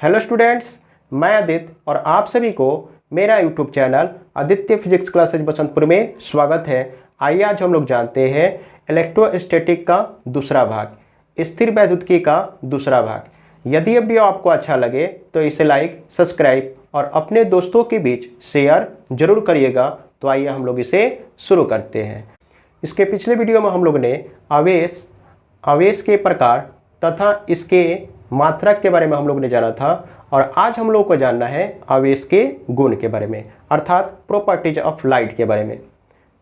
Hello students, मैं आदित्य और आप सभी को मेरा YouTube channel Aditya physics classes Basantpur में स्वागत है। आइए आज हम लोग जानते हैं इलेक्ट्रोस्टैटिक का दूसरा भाग, स्थिर वैद्युतिकी का दूसरा भाग। यदि ये वीडियो आपको अच्छा लगे तो इसे लाइक, सब्सक्राइब और अपने दोस्तों के बीच शेयर जरूर करिएगा। तो आइए हम लोग इसे शुरू करते हैं। इसके पिछले वीडियो में हम लोग ने आवेश के प्रकार तथा इसके मात्रक के बारे में हम लोग ने जाना था, और आज हम लोग को जानना है आवेश के गुण के बारे में, अर्थात प्रॉपर्टीज ऑफ लाइट के बारे में।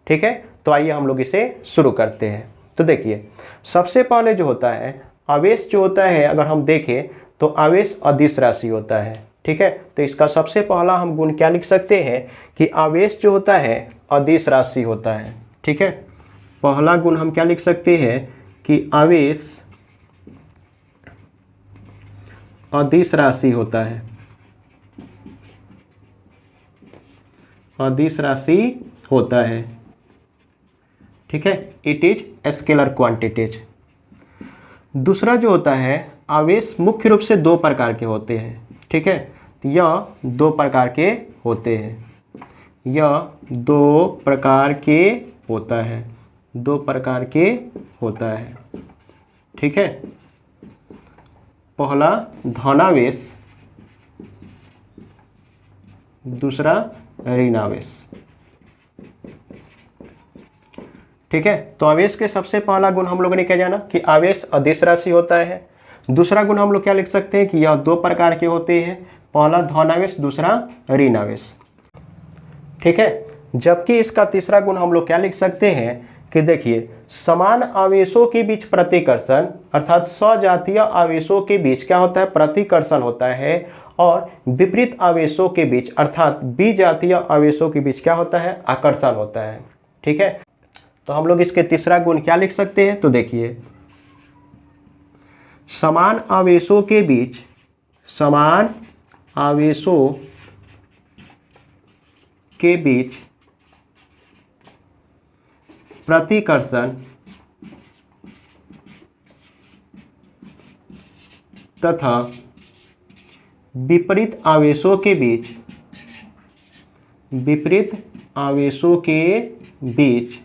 ठीक है, तो आइए हम लोग इसे शुरू करते हैं। तो देखिए, सबसे पहले जो होता है आवेश जो होता है, अगर हम देखें तो आवेश अदिश राशि होता है। ठीक है, तो इसका सबसे पहला हम गुण क्या लिख सकते हैं कि आवेश जो होता है अदिश राशि होता है। ठीक है, पहला गुण हम क्या लिख सकते हैं कि आवेश अदिश राशि होता है। अदिश राशि होता है। ठीक है, इट इज स्केलर क्वांटिटीज। दूसरा जो होता है आवेश मुख्य रूप से दो प्रकार के होते हैं। ठीक है, यह दो प्रकार के होते हैं। यह दो प्रकार के होता है। दो प्रकार के होता है। ठीक है, पहला धनावेश, दूसरा ऋणावेश। ठीक है, तो आवेश के सबसे पहला गुण हम लोगों ने क्या जाना कि आवेश अदिश राशि होता है। दूसरा गुण हम लोग क्या लिख सकते हैं कि यह दो प्रकार के होते हैं, पहला धनावेश, दूसरा ऋणावेश। ठीक है, जबकि इसका तीसरा गुण हम लोग क्या लिख सकते हैं कि देखिए, समान आवेशों के बीच प्रतिकर्षण, अर्थात सजातीय आवेशों के बीच क्या होता है प्रतिकर्षण होता है, और विपरीत आवेशों के बीच अर्थात विजातीय आवेशों के बीच क्या होता है आकर्षण होता है। ठीक है, तो हम लोग इसके तीसरा गुण क्या लिख सकते हैं, तो देखिए, समान आवेशों के बीच, समान आवेशों के बीच प्रतिकर्षण तथा विपरीत आवेशों के बीच, विपरीत आवेशों के बीच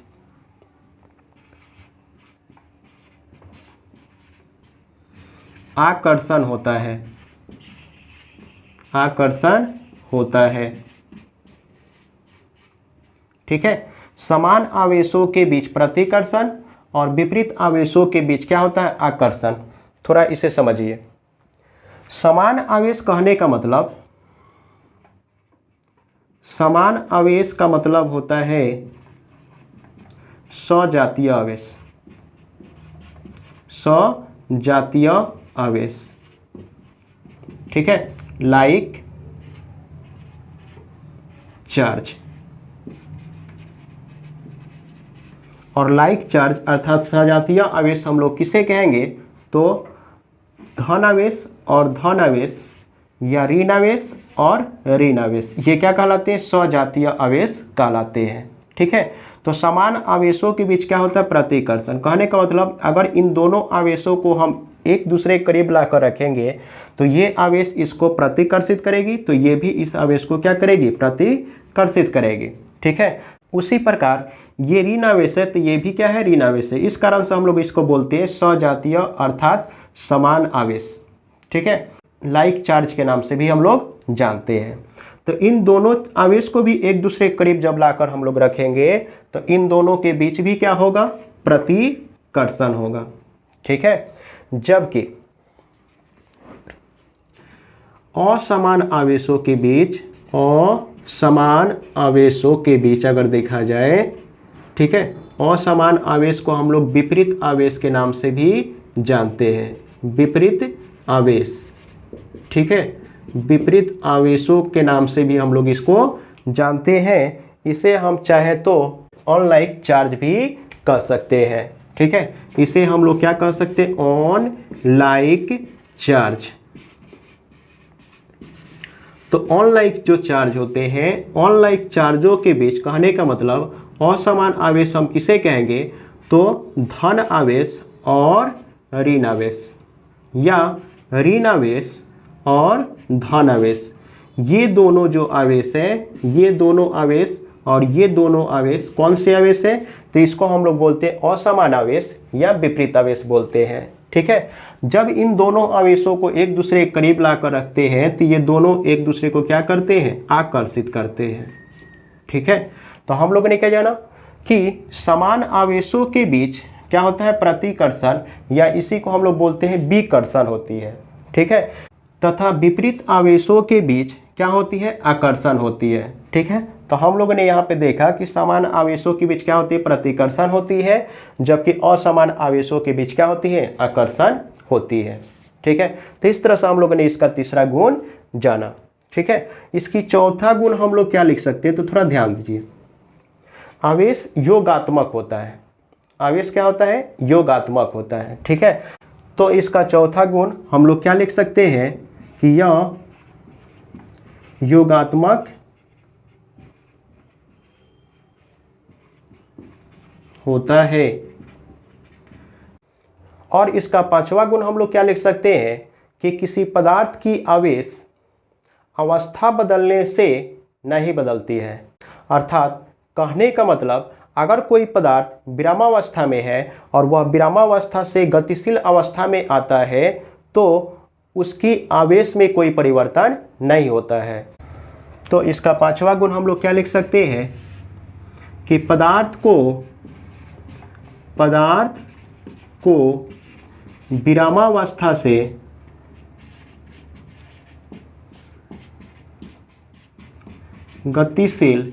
आकर्षण होता है। आकर्षण होता है। ठीक है, समान आवेशों के बीच प्रतिकर्षण और विपरीत आवेशों के बीच क्या होता है आकर्षण। थोड़ा इसे समझिए। समान आवेश कहने का मतलब, समान आवेश का मतलब होता है सजातीय आवेश। सजातीय आवेश। ठीक है, लाइक चार्ज। और लाइक चार्ज अर्थात सजातीय आवेश हम लोग किसे कहेंगे, तो धनावेश और धनावेश या ऋणावेश और ऋणावेश, ये क्या कहलाते हैं सजातीय आवेश कहलाते हैं। ठीक है, तो समान आवेशों के बीच क्या होता है प्रतिकर्षण। कहने का मतलब, अगर इन दोनों आवेशों को हम एक दूसरे के करीब लाकर रखेंगे तो ये आवेश इसको प्रतिकर्षित करेगी, तो ये भी इस आवेश को क्या करेगी प्रतिकर्षित करेगी। ठीक है, उसी प्रकार ये ऋणावेश है तो ये भी क्या है ऋणावेश है। इस कारण से हम लोग इसको बोलते हैं सजातीय अर्थात समान आवेश। ठीक है, लाइक चार्ज के नाम से भी हम लोग जानते हैं। तो इन दोनों आवेश को भी एक दूसरे के करीब जब लाकर हम लोग रखेंगे तो इन दोनों के बीच भी क्या होगा प्रतिकर्षण होगा। ठीक है, जबकि असमान आवेशों के बीच, असमान आवेशों के बीच अगर देखा जाए, ठीक है, असमान आवेश को हम लोग विपरीत आवेश के नाम से भी जानते हैं। विपरीत आवेश। ठीक है, विपरीत आवेशों के नाम से भी हम लोग इसको जानते हैं। इसे हम चाहे तो ऑनलाइक चार्ज भी कह सकते हैं। ठीक है, इसे हम लोग क्या कह सकते हैं ऑन लाइक चार्ज। तो ऑनलाइक जो चार्ज होते हैं, ऑनलाइक चार्जों के बीच कहने का मतलब असमान आवेश हम किसे कहेंगे, तो धन आवेश और ऋण आवेश, या ऋण आवेश और धन आवेश, ये दोनों जो आवेश है, ये दोनों आवेश और ये दोनों आवेश कौन से आवेश है? तो इसको हम लोग बोलते हैं असमान आवेश या विपरीत आवेश बोलते हैं। ठीक है, जब इन दोनों आवेशों को एक दूसरे के करीब लाकर रखते हैं तो ये दोनों एक दूसरे को क्या करते हैं? आकर्षित करते हैं। ठीक है, तो हम लोगों ने क्या जाना कि समान आवेशों के बीच क्या होता है? प्रतिकर्षण, या इसी को हम लोग बोलते हैं विकर्षण होती है। ठीक है, तथा विपरीत आवेशों के बीच क्या होती है? आकर्षण होती है। ठीक है, तो हम लोगों ने यहाँ पे देखा कि समान आवेशों के बीच क्या होती है? प्रतिकर्षण होती है, जबकि असमान आवेशों के बीच क्या होती है? आकर्षण होती है। ठीक है, तो इस तरह से हम लोगों ने इसका तीसरा गुण जाना। ठीक है, इसकी चौथा गुण हम लोग क्या लिख सकते हैं? तो थोड़ा ध्यान दीजिए, आवेश योगात्मक होता है। आवेश क्या होता है? योगात्मक होता है। ठीक है, तो इसका चौथा गुण हम लोग क्या लिख सकते हैं कि यह योगात्मक होता है। और इसका पांचवा गुण हम लोग क्या लिख सकते हैं कि किसी पदार्थ की आवेश अवस्था बदलने से नहीं बदलती है। अर्थात कहने का मतलब, अगर कोई पदार्थ विरामावस्था में है और वह विरामावस्था से गतिशील अवस्था में आता है तो उसकी आवेश में कोई परिवर्तन नहीं होता है। तो इसका पांचवा गुण हम लोग क्या लिख सकते हैं कि पदार्थ को विरामावस्था से गतिशील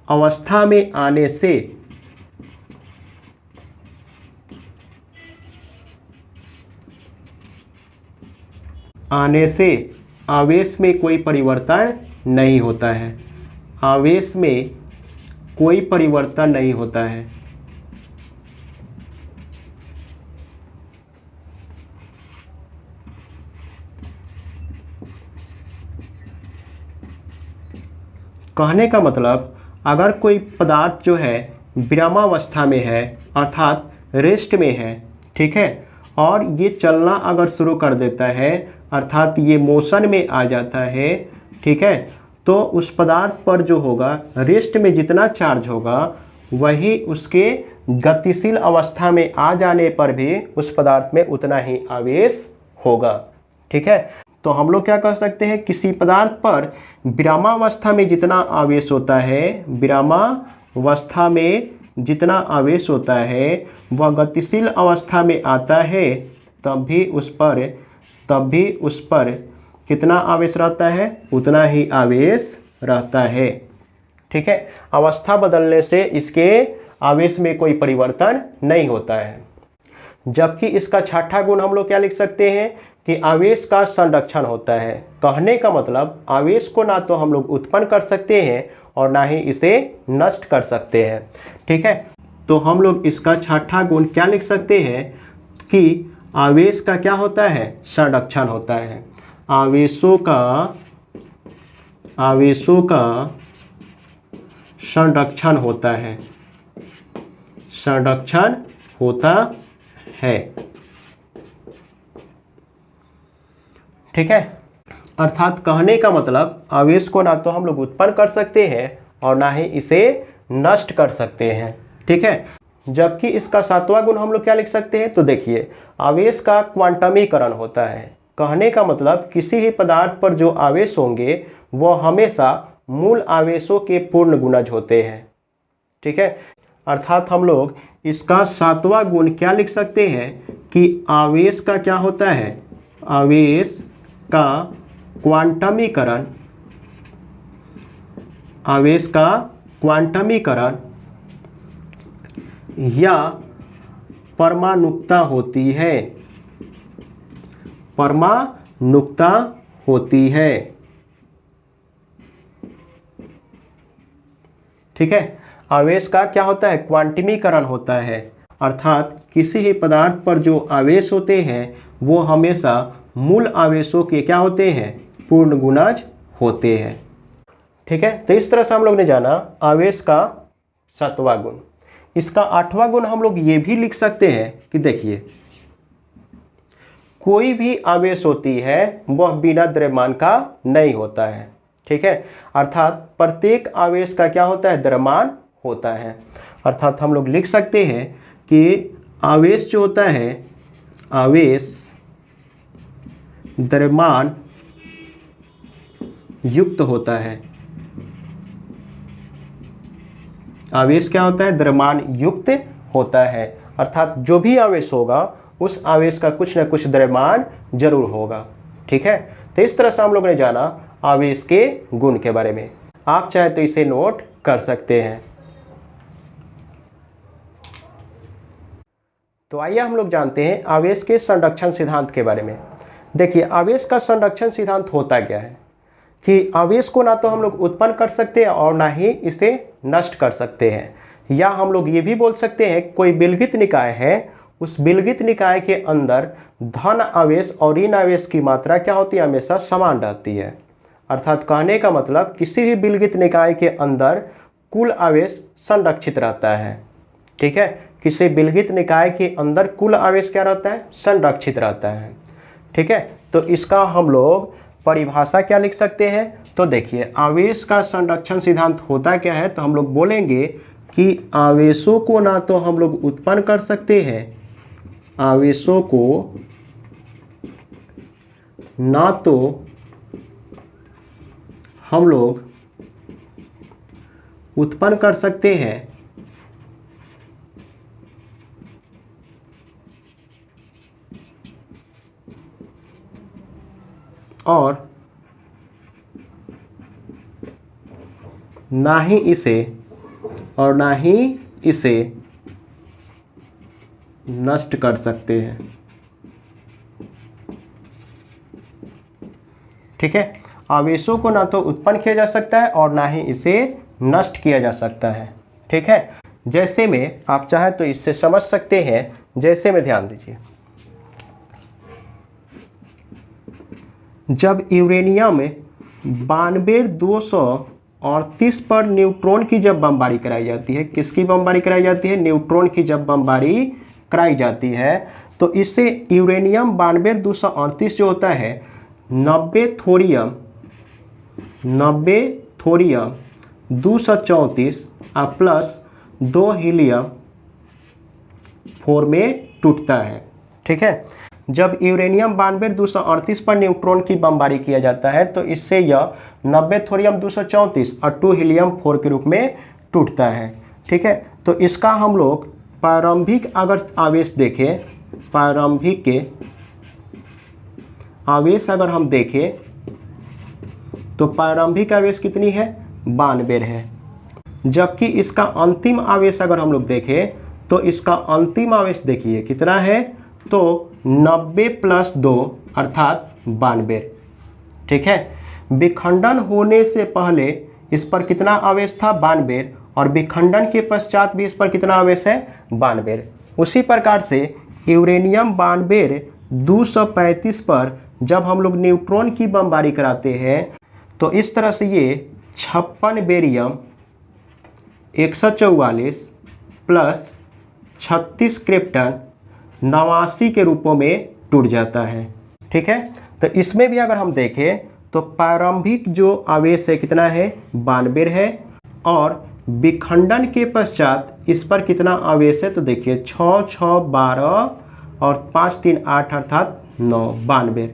अवस्था में आने से आवेश में कोई परिवर्तन नहीं होता है। आवेश में कोई परिवर्तन नहीं होता है। कहने का मतलब, अगर कोई पदार्थ जो है विरामावस्था में है अर्थात रेस्ट में है, ठीक है, और ये चलना अगर शुरू कर देता है अर्थात ये मोशन में आ जाता है, ठीक है, तो उस पदार्थ पर जो होगा रेस्ट में जितना चार्ज होगा वही उसके गतिशील अवस्था में आ जाने पर भी उस पदार्थ में उतना ही आवेश होगा। ठीक है, तो हम लोग क्या कह सकते हैं, किसी पदार्थ पर विरामावस्था में जितना आवेश होता है, विरामावस्था में जितना आवेश होता है वह गतिशील अवस्था में आता है तब भी उस पर कितना आवेश रहता है? उतना ही आवेश रहता है। ठीक है, अवस्था बदलने से इसके आवेश में कोई परिवर्तन नहीं होता है। जबकि इसका छठा गुण हम लोग क्या लिख सकते हैं कि आवेश का संरक्षण होता है। कहने का मतलब, आवेश को ना तो हम लोग उत्पन्न कर सकते हैं और ना ही इसे नष्ट कर सकते हैं। ठीक है, तो हम लोग इसका छठा गुण क्या लिख सकते हैं कि आवेश का क्या होता है? संरक्षण होता है। आवेशों का संरक्षण होता है। संरक्षण होता है। ठीक है, अर्थात कहने का मतलब, आवेश को ना तो हम लोग उत्पन्न कर सकते हैं और ना ही इसे नष्ट कर सकते हैं। ठीक है, जबकि इसका सातवां गुण हम लोग क्या लिख सकते हैं? तो देखिए, आवेश का क्वांटमीकरण होता है। कहने का मतलब, किसी भी पदार्थ पर जो आवेश होंगे वह हमेशा मूल आवेशों के पूर्ण गुणज होते हैं। ठीक है, अर्थात हम लोग इसका सातवां गुण क्या लिख सकते हैं कि आवेश का क्या होता है? आवेश का क्वांटमीकरण, आवेश का क्वांटमीकरण या परमाणुकता होती है। परमाणुकता होती है। ठीक है, आवेश का क्या होता है? क्वांटमीकरण होता है। अर्थात किसी भी पदार्थ पर जो आवेश होते हैं वो हमेशा मूल आवेशों के क्या होते हैं? पूर्ण गुणज होते हैं। ठीक है, तो इस तरह से हम लोग ने जाना आवेश का सातवां गुण। इसका आठवां गुण हम लोग ये भी लिख सकते हैं कि देखिए, कोई भी आवेश होती है वह बिना द्रव्यमान का नहीं होता है। ठीक है, अर्थात प्रत्येक आवेश का क्या होता है, द्रव्यमान होता है। अर्थात हम लोग लिख सकते हैं कि आवेश जो होता है, आवेश द्रव्यमान युक्त होता है। आवेश क्या होता है, द्रव्यमान युक्त होता है। अर्थात जो भी आवेश होगा उस आवेश का कुछ न कुछ द्रव्यमान जरूर होगा। ठीक है, तो इस तरह से हम लोग ने जाना आवेश के गुण के बारे में। आप चाहे तो इसे नोट कर सकते हैं। तो आइए हम लोग जानते हैं आवेश के संरक्षण सिद्धांत के बारे में। देखिए, आवेश का संरक्षण सिद्धांत होता क्या है कि आवेश को ना तो हम लोग उत्पन्न कर सकते हैं और ना ही इसे नष्ट कर सकते हैं। या हम लोग ये भी बोल सकते हैं कोई विलगित निकाय है, उस विलगित निकाय के अंदर धन आवेश और ऋण आवेश की मात्रा क्या होती है, हमेशा समान रहती है। अर्थात कहने का मतलब किसी भी विलगित निकाय के अंदर कुल आवेश संरक्षित रहता है। ठीक है, किसी विलगित निकाय के अंदर कुल आवेश क्या रहता है, संरक्षित रहता है। ठीक है, तो इसका हम लोग परिभाषा क्या लिख सकते हैं, तो देखिए आवेश का संरक्षण सिद्धांत होता क्या है, तो हम लोग बोलेंगे कि आवेशों को ना तो हम लोग उत्पन्न कर सकते हैं, आवेशों को ना तो हम लोग उत्पन्न कर सकते हैं और ना ही इसे नष्ट कर सकते हैं। ठीक है, आवेशों को ना तो उत्पन्न किया जा सकता है और ना ही इसे नष्ट किया जा सकता है। ठीक है, जैसे में आप चाहे तो इससे समझ सकते हैं, जैसे में ध्यान दीजिए, जब यूरेनियम में 92,238 पर न्यूट्रॉन की जब बमबारी कराई जाती है, किसकी बमबारी कराई जाती है, न्यूट्रॉन की जब बमबारी कराई जाती है, तो इससे यूरेनियम 92,238 जो होता है 90 थोरियम 234 प्लस 2 हीलियम 4 में टूटता है। ठीक है, जब यूरेनियम 92,238 पर न्यूट्रॉन की बमबारी किया जाता है तो इससे यह 90 थोरियम 234 और 2 हीलियम 4 के रूप में टूटता है। ठीक है, तो इसका हम लोग प्रारंभिक अगर आवेश देखें, प्रारंभिक के आवेश अगर हम देखें तो प्रारंभिक आवेश कितनी है, 92 है। जबकि इसका अंतिम आवेश अगर हम लोग देखें तो इसका अंतिम आवेश देखिए कितना है, तो 90 प्लस 2 अर्थात 92। ठीक है, विखंडन होने से पहले इस पर कितना आवेश था, 92, और विखंडन के पश्चात भी इस पर कितना आवेश है, 92। उसी प्रकार से यूरेनियम 92 235 पर जब हम लोग न्यूट्रॉन की बमबारी कराते हैं तो इस तरह से ये 56 बेरियम 144 प्लस 36 क्रिप्टन 89 के रूपों में टूट जाता है। ठीक है, तो इसमें भी अगर हम देखें तो प्रारंभिक जो आवेश है कितना है, 92 है, और विखंडन के पश्चात इस पर कितना आवेश है, तो देखिए 6 6 12 और 5 3 8 अर्थात 9 92।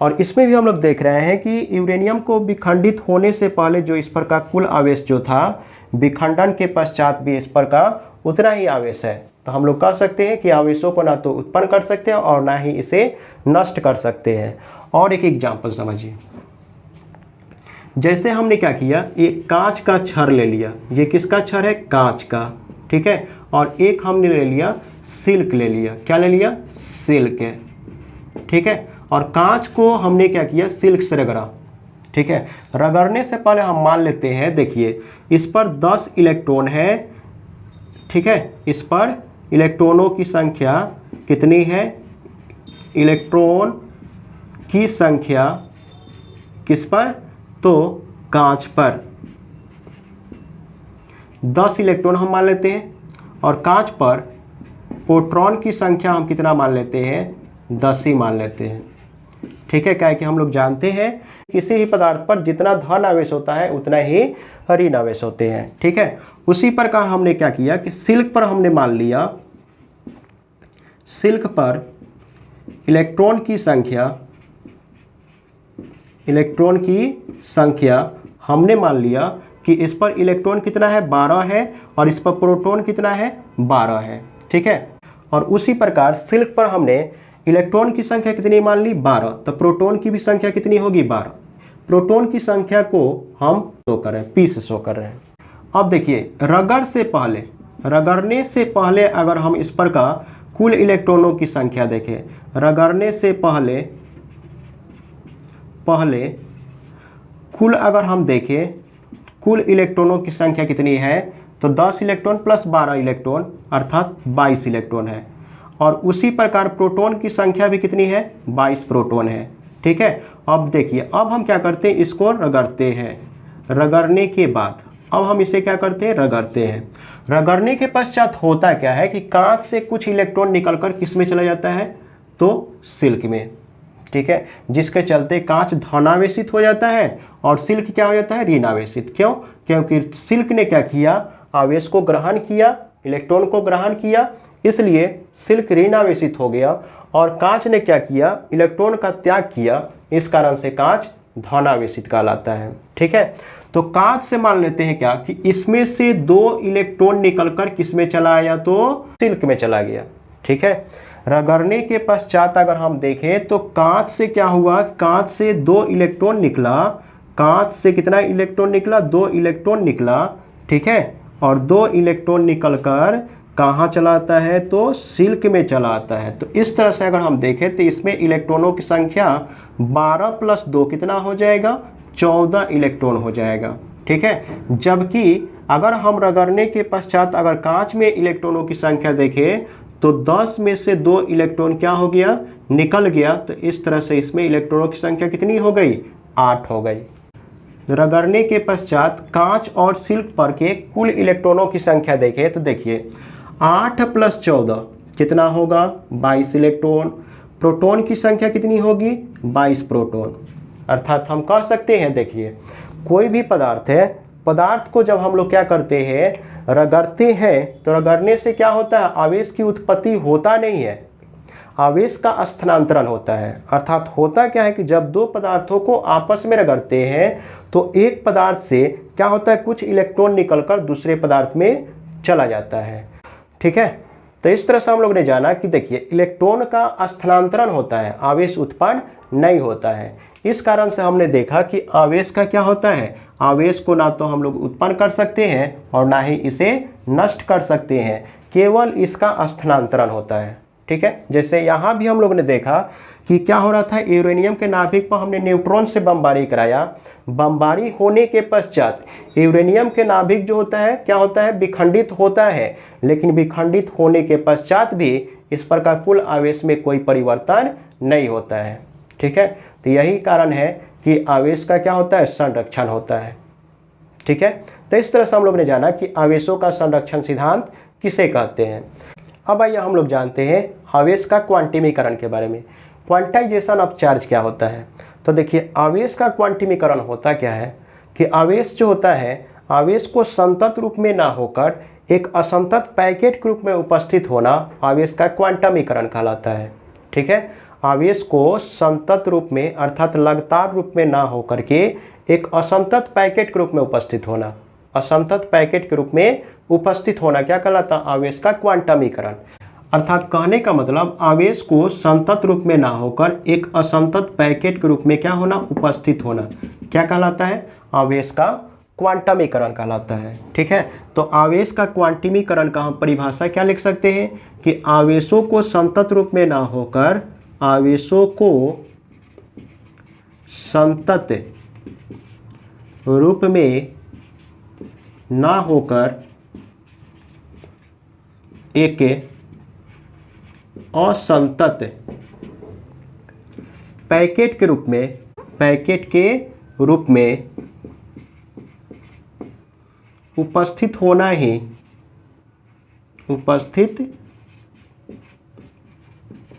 और इसमें भी हम लोग देख रहे हैं कि यूरेनियम को विखंडित होने से पहले जो इस पर का कुल आवेश जो था, विखंडन के पश्चात भी इस पर का उतना ही आवेश है। तो हम लोग कह सकते हैं कि आवेशों को ना तो उत्पन्न कर सकते हैं और ना ही इसे नष्ट कर सकते हैं। और एक एग्जाम्पल समझिए, जैसे हमने क्या किया, एक कांच का छड़ ले लिया, ये किसका छड़ है, कांच का। ठीक है, और एक हमने ले लिया सिल्क ले लिया, क्या ले लिया, सिल्क है। ठीक है, और कांच को हमने क्या किया, सिल्क से रगड़ा। ठीक है, रगड़ने से पहले हम मान लेते हैं, देखिए इस पर 10 इलेक्ट्रॉन है। ठीक है, इस पर इलेक्ट्रॉनों की संख्या कितनी है, इलेक्ट्रॉन की संख्या किस पर, तो कांच पर 10 इलेक्ट्रॉन हम मान लेते हैं, और कांच पर प्रोटॉन की संख्या हम कितना मान लेते हैं, 10 ही मान लेते हैं। ठीक है, क्या है कि हम लोग जानते हैं किसी भी पदार्थ पर जितना धन आवेश होता है उतना ही ऋण आवेश होते हैं। ठीक है, उसी प्रकार हमने क्या किया कि सिल्क पर हमने मान लिया, सिल्क पर इलेक्ट्रॉन की संख्या हमने मान लिया कि इस पर इलेक्ट्रॉन कितना है 12 है और इस पर प्रोटॉन कितना है 12 है। ठीक है, और उसी प्रकार सिल्क पर हमने इलेक्ट्रॉन की संख्या कितनी मान ली 12, तो प्रोटॉन की भी संख्या कितनी होगी 12। प्रोटॉन की संख्या को हम शो कर रहे हैं, P से शो कर रहे हैं। अब देखिए रगड़ने से पहले अगर हम इस पर का कुल इलेक्ट्रॉनों की संख्या देखें, रगड़ने से पहले कुल अगर हम देखें कुल इलेक्ट्रॉनों की संख्या कितनी है, तो 10 इलेक्ट्रॉन प्लस 12 इलेक्ट्रॉन अर्थात 22 इलेक्ट्रॉन है। और उसी प्रकार प्रोटॉन की संख्या भी कितनी है 22 प्रोटॉन है। ठीक है, अब देखिए अब हम क्या करते हैं, इसको रगड़ते हैं। रगड़ने के बाद अब हम इसे क्या करते हैं, रगड़ते हैं। रगड़ने के पश्चात होता क्या है कि कांच से कुछ इलेक्ट्रॉन निकलकर किस में चला जाता है, तो सिल्क में। ठीक है, जिसके चलते कांच धनावेशित हो जाता है और सिल्क क्या हो जाता है ऋणावेशित। क्यों? क्योंकि सिल्क ने क्या किया, आवेश को ग्रहण किया, इलेक्ट्रॉन को ग्रहण किया, इसलिए सिल्क ऋणावेशित हो गया। और कांच ने क्या किया, इलेक्ट्रॉन का त्याग किया, इस कारण से कांच धनावेशित कहलाता है। ठीक है, तो कांच से मान लेते हैं क्या कि इसमें से 2 इलेक्ट्रॉन निकलकर किस में चला आया, तो सिल्क में चला गया। ठीक है, रगड़ने के पश्चात अगर हम देखें तो कांच से क्या हुआ, कांच से 2 इलेक्ट्रॉन निकला। कांच से कितना इलेक्ट्रॉन निकला, 2 इलेक्ट्रॉन निकला। ठीक है, और 2 इलेक्ट्रॉन निकलकर कहाँ चला आता है, तो सिल्क में चला आता है। तो इस तरह से अगर हम देखें तो इसमें इलेक्ट्रॉनों की संख्या 12 प्लस 2 कितना हो जाएगा, 14 इलेक्ट्रॉन हो जाएगा। ठीक है, जबकि अगर हम रगड़ने के पश्चात अगर कांच में इलेक्ट्रॉनों की संख्या देखें तो 10 में से 2 इलेक्ट्रॉन क्या हो गया, निकल गया। तो इस तरह से इसमें इलेक्ट्रॉनों की संख्या कितनी हो गई, 8 हो गई। रगड़ने के पश्चात कांच और सिल्क पर के कुल इलेक्ट्रॉनों की संख्या देखें तो देखिए 8 प्लस 14 कितना होगा, 22 इलेक्ट्रॉन। प्रोटॉन की संख्या कितनी होगी, 22 प्रोटॉन। अर्थात हम कह सकते हैं, देखिए कोई भी पदार्थ है, पदार्थ को जब हम लोग क्या करते हैं, रगड़ते हैं, तो रगड़ने से क्या होता है, आवेश की उत्पत्ति होता नहीं है, आवेश का स्थानांतरण होता है। अर्थात होता क्या है कि जब 2 पदार्थों को आपस में रगड़ते हैं तो एक पदार्थ से क्या होता है, कुछ इलेक्ट्रॉन निकलकर दूसरे पदार्थ में चला जाता है। ठीक है, तो इस तरह से हम लोग ने जाना कि देखिए इलेक्ट्रॉन का स्थानांतरण होता है, आवेश उत्पन्न नहीं होता है। इस कारण से हमने देखा कि आवेश का क्या होता है, आवेश को ना तो हम लोग उत्पन्न कर सकते हैं और ना ही इसे नष्ट कर सकते हैं, केवल इसका स्थानांतरण होता है। ठीक है, जैसे यहाँ भी हम लोग ने देखा कि क्या हो रहा था, यूरेनियम के नाभिक पर हमने न्यूट्रॉन से बमबारी कराया। बमबारी होने के पश्चात यूरेनियम के नाभिक जो होता है क्या होता है, विखंडित होता है। लेकिन विखंडित होने के पश्चात भी इस पर का कुल आवेश में कोई परिवर्तन नहीं होता है। ठीक है, तो यही कारण है कि आवेश का क्या होता है, संरक्षण होता है। ठीक है, तो इस तरह से हम लोग ने जाना कि आवेशों का संरक्षण सिद्धांत किसे कहते हैं। अब आइए हम लोग जानते हैं आवेश का क्वांटिमीकरण के बारे में। क्वांटाइजेशन ऑफ चार्ज क्या होता है, तो देखिए आवेश का क्वांटिमीकरण होता क्या है कि आवेश जो होता है, आवेश को संतत रूप में ना होकर एक असंतत पैकेट के रूप में उपस्थित होना आवेश का क्वांटमीकरण कहलाता है। ठीक है, आवेश को संतत रूप में अर्थात लगातार रूप में ना होकर के एक असंतत पैकेट के रूप में उपस्थित होना, असंतत पैकेट के रूप में उपस्थित होना क्या कहलाता, आवेश का क्वांटमीकरण। अर्थात कहने का मतलब आवेश को संतत रूप में ना होकर एक असंतत पैकेट के रूप में क्या होना, उपस्थित होना, क्या कहलाता है, आवेश का क्वांटमीकरण कहलाता है। ठीक है, तो आवेश का क्वांटमीकरण का हम परिभाषा क्या लिख सकते हैं कि आवेशों को संतत रूप में ना होकर, आवेशों को संतत रूप में ना होकर एक असंतत पैकेट के रूप में, पैकेट के रूप में उपस्थित होना ही, उपस्थित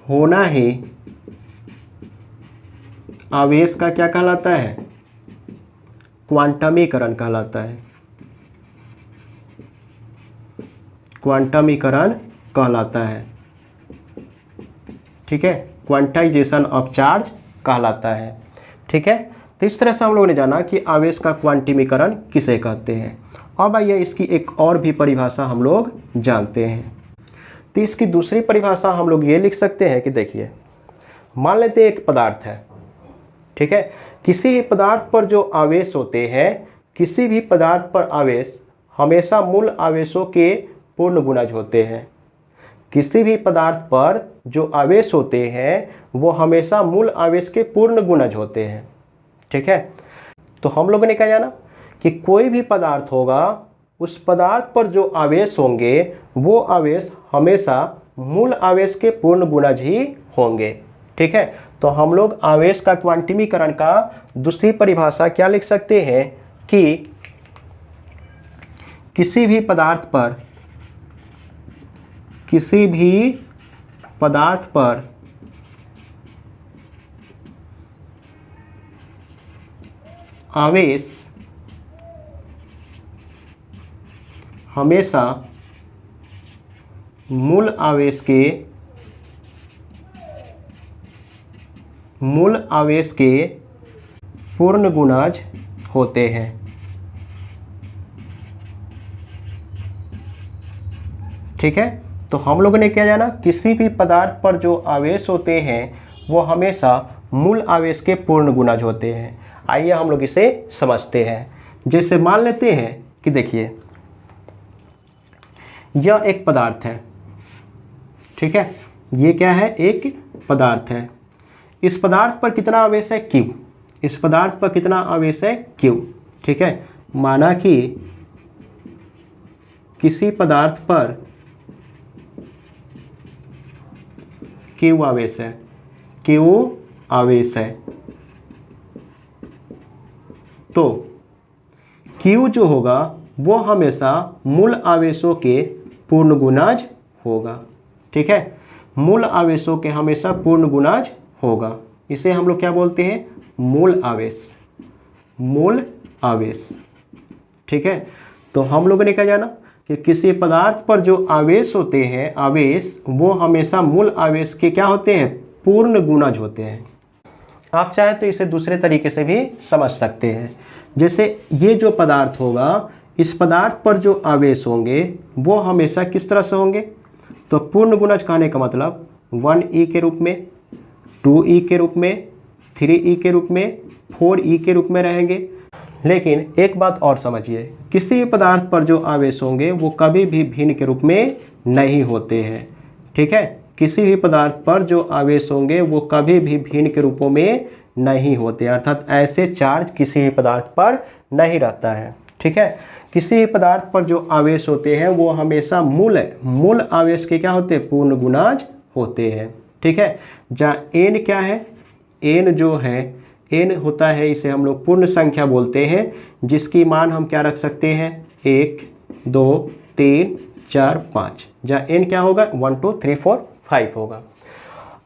होना ही आवेश का क्या कहलाता है? क्वांटमीकरण कहलाता है, क्वांटमीकरण कहलाता है। ठीक है, क्वांटाइजेशन ऑफ चार्ज कहलाता है। ठीक है, तो इस तरह से हम लोगों ने जाना कि आवेश का क्वांटमीकरण किसे कहते हैं। अब आइए इसकी एक और भी परिभाषा हम लोग जानते हैं। तो इसकी दूसरी परिभाषा हम लोग ये लिख सकते हैं कि देखिए, मान लेते हैं एक पदार्थ है। ठीक है, किसी भी पदार्थ पर जो आवेश होते हैं, किसी भी पदार्थ पर आवेश हमेशा मूल आवेशों के पूर्ण गुणज होते हैं। किसी भी पदार्थ पर जो आवेश होते हैं वो हमेशा मूल आवेश के पूर्ण गुणज होते हैं। ठीक है, तो हम लोगों ने क्या जाना कि कोई भी पदार्थ होगा, उस पदार्थ पर जो आवेश होंगे वो आवेश हमेशा मूल आवेश के पूर्ण गुणज ही होंगे। ठीक है, तो हम लोग आवेश का क्वांटमीकरण का दूसरी परिभाषा क्या लिख सकते हैं कि किसी भी पदार्थ पर आवेश हमेशा मूल आवेश के पूर्ण गुणज होते हैं। ठीक है, तो हम लोगों ने क्या जाना, किसी भी पदार्थ पर जो आवेश होते हैं वो हमेशा मूल आवेश के पूर्ण गुणज होते हैं। आइए हम लोग इसे समझते हैं। जैसे मान लेते हैं कि देखिए, यह एक पदार्थ है। ठीक है, ये क्या है? एक पदार्थ है। इस पदार्थ पर कितना आवेश है? Q। इस पदार्थ पर कितना आवेश है? Q। ठीक है, माना कि किसी पदार्थ पर Q आवेश है, Q आवेश है, तो Q जो होगा वो हमेशा मूल आवेशों के पूर्ण गुणज होगा। ठीक है, मूल आवेशों के हमेशा पूर्ण गुणज होगा। इसे हम लोग क्या बोलते हैं? मूल आवेश, मूल आवेश। ठीक है, तो हम लोगों ने क्या जाना कि किसी पदार्थ पर जो आवेश होते हैं, आवेश वो हमेशा मूल आवेश के क्या होते हैं? पूर्ण गुणज होते हैं। आप चाहे तो इसे दूसरे तरीके से भी समझ सकते हैं। जैसे ये जो पदार्थ होगा, इस पदार्थ पर जो आवेश होंगे वो हमेशा किस तरह से होंगे? तो पूर्ण गुणज कहने का मतलब 1e के रूप में, 2e के रूप में, 3e के रूप में, 4e के रूप में रहेंगे। लेकिन एक बात और समझिए, किसी भी पदार्थ पर जो आवेश होंगे वो कभी भी भिन्न के रूप में नहीं होते हैं। ठीक है, किसी भी पदार्थ पर जो आवेश होंगे वो कभी भी भिन्न के रूपों में नहीं होते, अर्थात ऐसे चार्ज किसी भी पदार्थ पर नहीं रहता है। ठीक है, किसी भी पदार्थ पर जो आवेश होते हैं वो हमेशा मूल आवेश के क्या होते हैं? पूर्ण गुणज होते हैं। ठीक है, जहाँ n क्या है? n जो है, n होता है, इसे हम लोग पूर्ण संख्या बोलते हैं, जिसकी मान हम क्या रख सकते हैं? 1, 2, 3, 4, 5। जहाँ n क्या होगा? 1, 2, 3, 4, 5 होगा।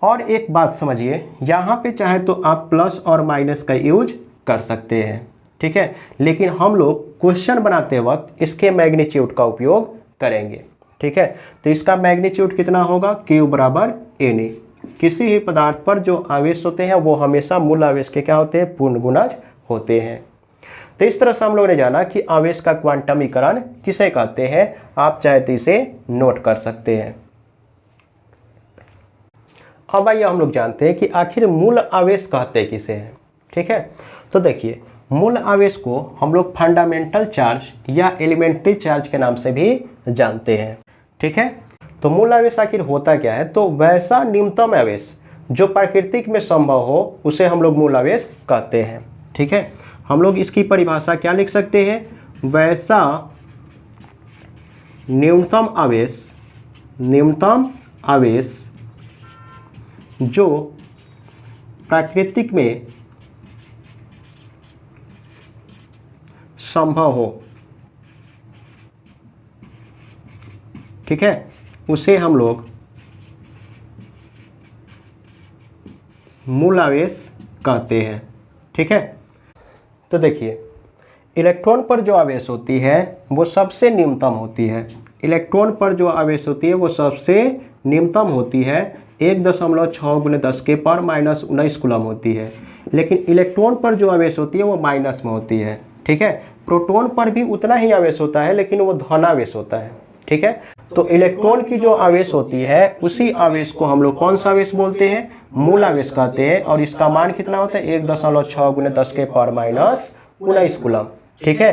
और एक बात समझिए, यहाँ पे चाहे तो आप प्लस और माइनस का यूज कर सकते हैं। ठीक है, लेकिन हम लोग क्वेश्चन बनाते वक्त इसके मैग्नीट्यूड का उपयोग करेंगे। ठीक है, तो इसका मैग्नीट्यूड कितना होगा? Q बराबर Na। किसी भी पदार्थ पर जो आवेश होते हैं वो हमेशा मूल आवेश के क्या होते हैं? पूर्ण गुणज होते हैं। तो इस तरह से हम लोगों ने जाना कि आवेश का क्वांटमीकरण किसे कहते हैं। आप चाहे तो इसे नोट कर सकते हैं। अब आइए हम लोग जानते हैं कि आखिर मूल आवेश कहते किसे हैं। ठीक है, तो देखिए, मूल आवेश को हम लोग फंडामेंटल चार्ज या एलिमेंट्री चार्ज के नाम से भी जानते हैं। ठीक है, तो मूल आवेश आखिर होता क्या है? तो वैसा न्यूनतम आवेश जो प्राकृतिक में संभव हो उसे हम लोग मूल आवेश कहते हैं। ठीक है, हम लोग इसकी परिभाषा क्या लिख सकते हैं? वैसा न्यूनतम आवेश जो प्राकृतिक में संभव हो। ठीक है, उसे हम लोग मूल आवेश कहते हैं। ठीक है, तो देखिए इलेक्ट्रॉन पर जो आवेश होती है वो सबसे न्यूनतम होती है। इलेक्ट्रॉन पर जो आवेश होती है वो सबसे न्यूनतम होती है 1.6 × 10⁻⁻19 कूलम होती है। लेकिन इलेक्ट्रॉन पर जो आवेश होती है वो माइनस में होती है। ठीक है, प्रोटॉन पर भी उतना ही आवेश होता है लेकिन वो धनावेश होता है। ठीक है, तो इलेक्ट्रॉन की जो आवेश होती है उसी आवेश को हम लोग कौन सा आवेश बोलते हैं, मूल आवेश कहते हैं। और इसका मान कितना होता है 1.6 × 10⁻⁻19 कूलम। ठीक है,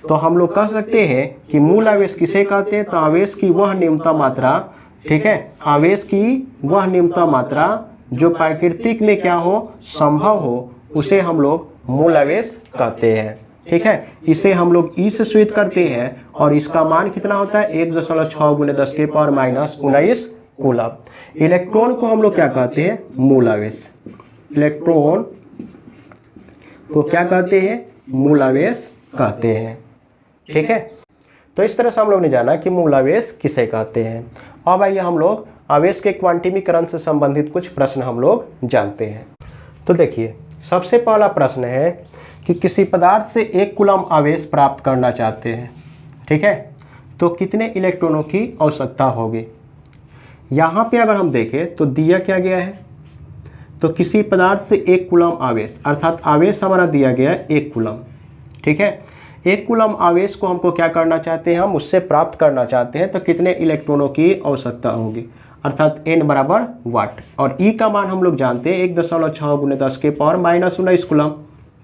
तो हम लोग कह सकते हैं कि मूल आवेश किसे कहते हैं, तो आवेश की वह न्यूनतम मात्रा, ठीक है, आवेश की वह न्यूनतम मात्रा जो प्राकृतिक में क्या हो, संभव हो, उसे हम लोग मूल आवेश कहते हैं। ठीक है, इसे हम लोग ई से सूचित करते हैं और इसका मान कितना होता है 1.6 × 10⁻⁻19 कूलम। इलेक्ट्रॉन को हम लोग क्या कहते हैं, मूल आवेश। इलेक्ट्रॉन को क्या कहते हैं, मूल आवेश कहते हैं। ठीक है, तो इस तरह से हम लोग ने जाना कि मूल आवेश किसे कहते हैं। अब आइए हम लोग आवेश के क्वांटिमीकरण से संबंधित कुछ प्रश्न हम लोग जानते हैं। तो देखिए सबसे पहला प्रश्न है कि किसी पदार्थ से 1 कूलम आवेश प्राप्त करना चाहते हैं। ठीक है, तो कितने इलेक्ट्रॉनों की आवश्यकता होगी। यहाँ पे अगर हम देखें तो दिया क्या गया है, तो किसी पदार्थ से 1 कूलम आवेश, अर्थात आवेश हमारा दिया गया है 1 कूलम। ठीक है, 1 कूलम आवेश को हमको क्या करना चाहते हैं, हम उससे प्राप्त करना चाहते हैं, तो कितने इलेक्ट्रॉनों की आवश्यकता होगी, अर्थात n बराबर वाट। और E का मान हम लोग जानते हैं 1.6 × 10⁻⁻19 कूलम।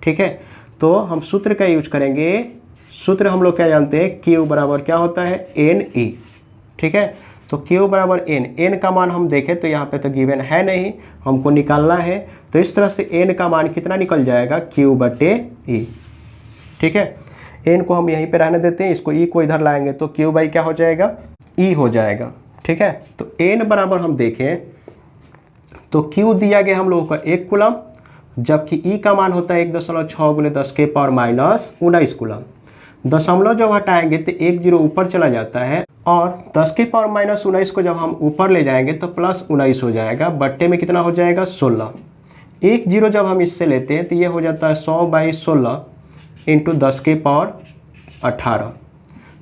ठीक है, तो हम सूत्र का यूज करेंगे। सूत्र हम लोग क्या जानते हैं, Q बराबर क्या होता है Ne। ठीक है, तो Q बराबर n का मान हम देखें तो यहाँ पे तो गिवन है नहीं, हमको निकालना है। तो इस तरह से n का मान कितना निकल जाएगा, Q/E। ठीक है, n को हम यहीं पे रहने देते हैं, इसको E को इधर लाएंगे तो Q/ क्या हो जाएगा, E हो जाएगा। ठीक है, तो n बराबर हम देखें तो Q दिया गया हम लोगों का 1 कूलम, जबकि E का मान होता है 1.6 × 10⁻⁻19 कूलम। दशमलव जब हटाएंगे तो 1 0 ऊपर चला जाता है और 10⁻⁻19 को जब हम ऊपर ले जाएंगे तो +19 हो जाएगा, बट्टे में कितना हो जाएगा 16। 1 0 जब हम इससे लेते हैं तो ये हो जाता है 100/16 × 10⁻18।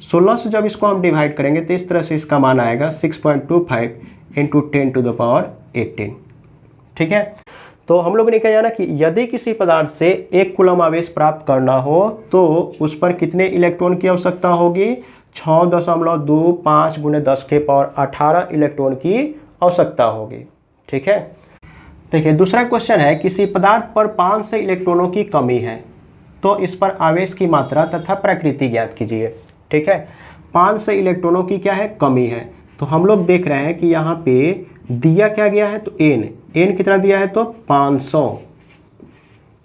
16 से जब इसको हम डिवाइड करेंगे तो इस तरह से इसका मान आएगा 6.25 × 10⁻18। ठीक है, तो हम लोगों ने कहा ना कि यदि किसी पदार्थ से 1 कूलम आवेश प्राप्त करना हो तो उस पर कितने इलेक्ट्रॉन की आवश्यकता होगी, 6.25 × 10⁻18 इलेक्ट्रॉन की आवश्यकता होगी। ठीक है, देखिए दूसरा क्वेश्चन है, किसी पदार्थ पर 500 इलेक्ट्रॉनों की कमी है तो इस पर आवेश की मात्रा तथा प्रकृति ज्ञात कीजिए। ठीक है, 500 इलेक्ट्रॉनों की क्या है, कमी है। तो हम लोग देख रहे हैं कि यहाँ पे दिया क्या गया है, तो n कितना दिया है, तो 500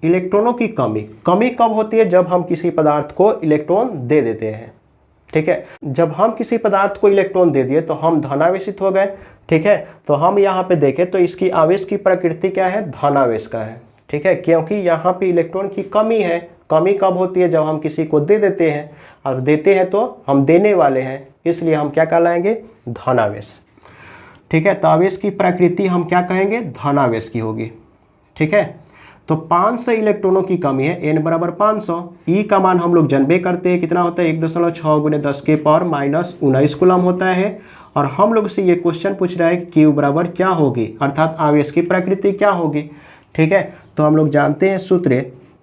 इलेक्ट्रॉनों की कमी कब होती है, जब हम किसी पदार्थ को इलेक्ट्रॉन दे देते हैं। ठीक है, जब हम किसी पदार्थ को इलेक्ट्रॉन दे दिए तो हम धनावेशित हो गए। ठीक है, तो हम यहाँ पे देखें तो इसकी आवेश की प्रकृति क्या है, धनावेश का है। ठीक है, क्योंकि यहाँ पे इलेक्ट्रॉन की कमी है। कमी कब होती है, जब हम किसी को दे देते हैं, और देते हैं तो हम देने वाले हैं, इसलिए हम क्या कहलाएंगे, धनावेश। ठीक है, तो आवेश की प्रकृति हम क्या कहेंगे, धनावेश की होगी। ठीक है, तो 500 इलेक्ट्रॉनों की कमी है, n बराबर 500। E का मान हम लोग जानबे करते हैं कितना होता है, 1.6 × 10⁻⁻19 कूलम होता है। और हम लोग से ये क्वेश्चन पूछ रहा है कि Q बराबर क्या होगी, अर्थात आवेश की प्रकृति क्या होगी। ठीक है, तो हम लोग जानते हैं सूत्र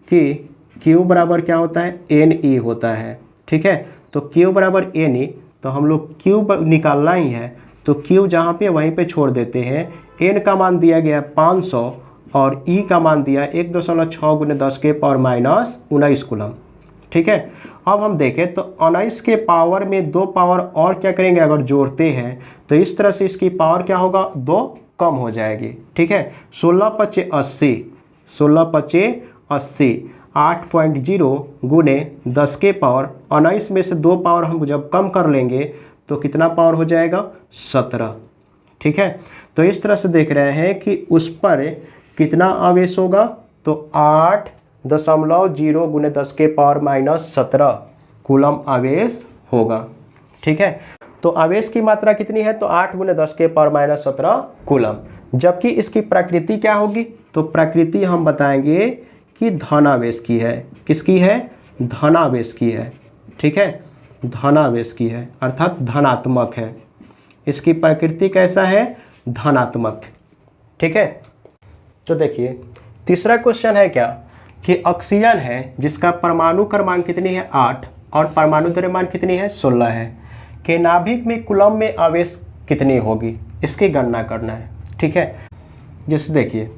कि Q बराबर क्या होता है, Ne होता है। ठीक है, तो Q बराबर Ne, तो हम लोग Q निकालना ही है, तो Q जहाँ पे वहीं पे छोड़ देते हैं। n का मान दिया गया 500 और E का मान दिया 1.6 × 10⁻⁻19 कूलम। ठीक है, अब हम देखें तो 19 के पावर में 2 पावर और क्या करेंगे, अगर जोड़ते हैं तो इस तरह से इसकी पावर क्या होगा, 2 कम हो जाएगी। ठीक है, 16×5 80, 16×5 80, 8.0 × 10 के पावर 19 में से 2 पावर हम जब कम कर लेंगे तो कितना पावर हो जाएगा, 17। ठीक है, तो इस तरह से देख रहे हैं कि उस पर कितना आवेश होगा, तो 8.0 × 10⁻⁻17 कूलम आवेश होगा। ठीक है, तो आवेश की मात्रा कितनी है, तो 8 × 10⁻⁻17 कूलम। जबकि इसकी प्रकृति क्या होगी, तो प्रकृति हम बताएंगे कि धनावेश की है। किसकी है, धनावेश की है। ठीक है, धनावेश की है अर्थात धनात्मक है। इसकी प्रकृति कैसा है, धनात्मक। ठीक है, तो देखिए तीसरा क्वेश्चन है क्या कि ऑक्सीजन है जिसका परमाणु क्रमांक कितनी है 8 और परमाणु द्रव्यमान कितनी है 16 है, के नाभिक में कूलम में आवेश कितनी होगी, इसकी गणना करना है। ठीक है, जैसे देखिए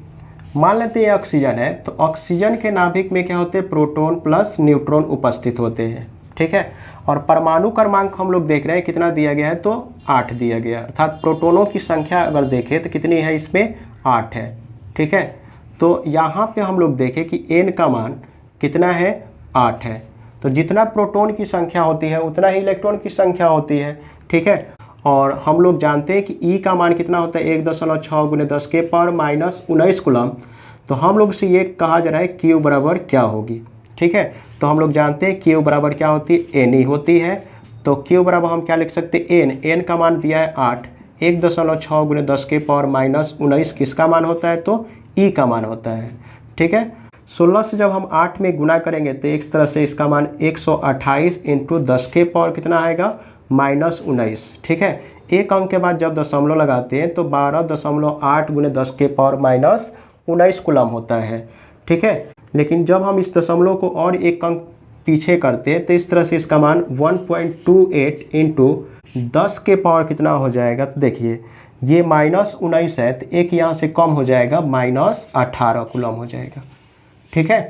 मान लेते हैं ऑक्सीजन है, तो ऑक्सीजन के नाभिक में क्या होते हैं, प्रोटॉन प्लस न्यूट्रॉन उपस्थित होते हैं। ठीक है, और परमाणु क्रमांक हम लोग देख रहे हैं कितना दिया गया है, तो 8 दिया गया, अर्थात प्रोटोनों की संख्या अगर देखें तो कितनी है, इसमें 8 है। ठीक है, तो यहाँ पे हम लोग देखें कि n का मान कितना है, 8 है। तो जितना प्रोटॉन की संख्या होती है उतना ही इलेक्ट्रॉन की संख्या होती है। ठीक है, और हम लोग जानते हैं कि E का मान कितना होता है, 1.6 × 10 के पावर -19 कूलम। तो हम लोग से ये कहा जा रहा है Q बराबर क्या होगी। ठीक है, तो हम लोग जानते हैं Q बराबर क्या होती है, Ne होती है। तो Q बराबर हम क्या लिख सकते हैं, n का मान दिया है 8, 1.6 × 10 के पावर -19 किसका मान होता है, तो E का मान होता है। ठीक है, 16 से जब हम 8 में गुना करेंगे तो एक तरह से इसका मान 128 × 10 के पावर कितना आएगा, -19। ठीक है, एक अंक के बाद जब दशमलव लगाते हैं तो 12.8 × 10 के पावर -19 कूलम होता है। ठीक है, लेकिन जब हम इस दशमलव को और एक अंक पीछे करते हैं तो इस तरह से इसका मान 1.28 × 10 के पावर कितना हो जाएगा, तो देखिए ये -19 है तो एक यहाँ से कम हो जाएगा, -18 कूलम हो जाएगा। ठीक है,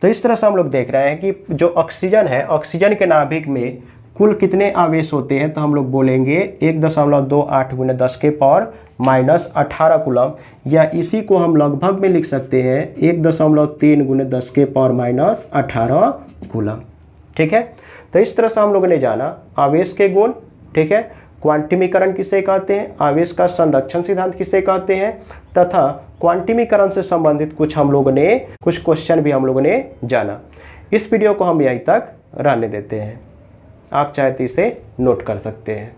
तो इस तरह से हम लोग देख रहे हैं कि जो ऑक्सीजन है, ऑक्सीजन के नाभिक में कुल कितने आवेश होते हैं, तो हम लोग बोलेंगे 1.28 × 10 के पावर -18 कूलम, या इसी को हम लगभग में लिख सकते हैं 1.3 × 10 के पावर -18 कूलम। ठीक है, तो इस तरह से हम लोगों ने जाना आवेश के गुण। ठीक है, क्वांटमीकरण किसे कहते हैं, आवेश का संरक्षण सिद्धांत किसे कहते हैं, तथा क्वांटमीकरण से संबंधित कुछ क्वेश्चन भी हम लोगों ने जाना। इस वीडियो को हम यहीं तक रहने देते हैं, आप चाहे तो इसे नोट कर सकते हैं।